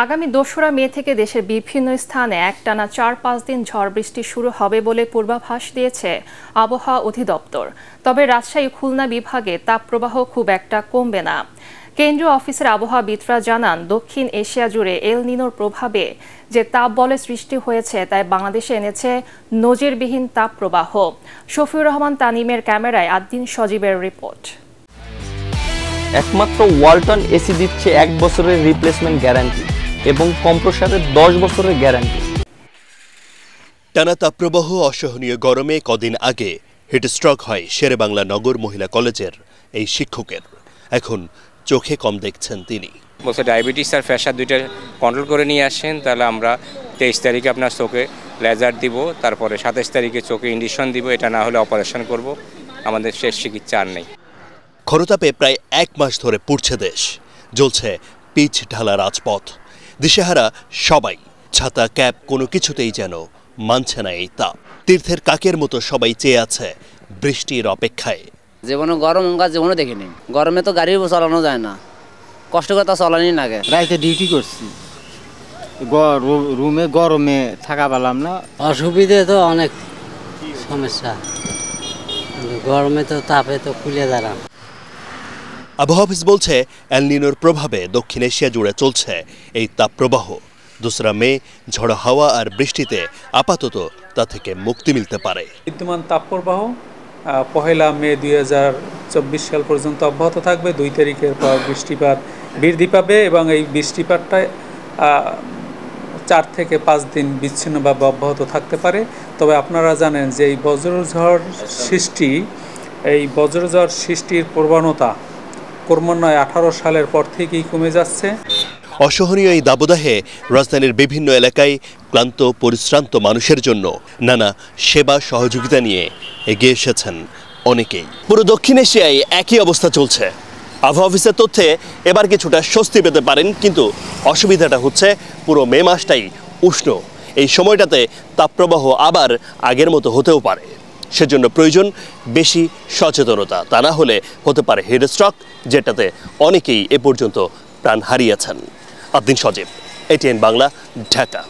আগামী ২রা মে থেকে দেশের বিভিন্ন স্থানে একটানা ৪-৫ দিন ঝড় বৃষ্টি শুরু হবে বলে পূর্বাভাস দিয়েছে আবহাওয়া অধিদপ্তর। তবে রাজশাহী খুলনা বিভাগে তাপপ্রবাহ খুব একটা কমবে না। কেন্দ্রীয় অফিসের আবহাওয়াবিদরা জানান, দক্ষিণ এশিয়া জুড়ে এল নিনোর প্রভাবে যে তাপবলয় সৃষ্টি হয়েছে তাই বাংলাদেশে এনেছে নজিরবিহীন তাপপ্রবাহ। শফিউর রহমান তানিমের ক্যামেরায় আদ্দিন সজীবের রিপোর্ট। একমাত্র ওয়ালটন এসি দিচ্ছে 1 বছরের রিপ্লেসমেন্ট গ্যারান্টি এবং কম্প্রেসরের 10 বছরের গ্যারান্টি। টানা তাপপ্রবাহ, অসহনীয় গরমে কদিন আগে হিটস্ট্রোক হয় শেরেবাংলা নগর মহিলা কলেজের এই শিক্ষকের। এখন চোখে কম দেখছেন তিনি। বলছে ডায়াবেটিস আর প্রেশার দুইটা কন্ট্রোল করে নিয়ে আসেন, তাহলে আমরা 23 তারিখে আপনার চোখে লেজার দিব, তারপরে 27 তারিখে চোখে ইনজেকশন দিব, এটা না হলে অপারেশন করব। আমাদের শেষ চিকিৎসা আর নেই। খরতাপে প্রায় 1 মাস ধরে পুড়ছে দেশ, জ্বলছে পিচ ঢালা রাজপথ। দিশেহারা সবাই, ছাতা ক্যাপ কোনো কিছুতেই যেন মানছে না এই তাপ। তীর্থের কাকের মতো সবাই চেয়ে আছে বৃষ্টির অপেক্ষায়। জীবনে গরম জীবনে দেখিনি, গরমে তো গাড়ি চালানো যায় না, কষ্ট করে তা চালানি লাগে। রাইতে ডিউটি করছি, রুমে গরমে থাকা পেলাম না। অসুবিধে তো অনেক সমস্যা, গরমে তো তাপে তো খুলে দাঁড়ান। আবহাওয়া অফিস বলছে, এল নিনোর প্রভাবে দক্ষিণ এশিয়া জুড়ে চলছে এই তাপপ্রবাহ। 2রা মে ঝড়ো হাওয়া আর বৃষ্টিতে আপাতত তা থেকে মুক্তি মিলতে পারে। বিদ্যমান তাপপ্রবাহ 1 মে 2024 সাল পর্যন্ত অব্যাহত থাকবে। 2 তারিখের পর বৃষ্টিপাত বৃদ্ধি পাবে এবং এই বৃষ্টিপাতটা 4 থেকে 5 দিন বিচ্ছিন্নভাবে অব্যাহত থাকতে পারে। তবে আপনারা জানেন যে এই বজ্রঝড় সৃষ্টির প্রবণতা ক্রমান্বয়ে 18 সালের পর থেকেই কমে যাচ্ছে। অসহনীয় এই দাবদাহে রাজধানীর বিভিন্ন এলাকায় ক্লান্ত পরিশ্রান্ত মানুষের জন্য নানা সেবা সহযোগিতা নিয়ে এগিয়ে এসেছেন অনেকেই। পুরো দক্ষিণ এশিয়ায় একই অবস্থা চলছে। আবহাওয়া অফিসের তথ্যে এবার কিছুটা স্বস্তি পেতে পারেন, কিন্তু অসুবিধাটা হচ্ছে পুরো মে মাসটাই উষ্ণ। এই সময়টাতে তাপপ্রবাহ আবার আগের মতো হতেও পারে। সেজন্য প্রয়োজন বেশি সচেতনতা, তা না হলে হতে পারে হিটস্ট্রোক, যেটাতে অনেকেই এ পর্যন্ত প্রাণ হারিয়েছেন। আদ্দিন সজীব, ATN বাংলা, ঢাকা।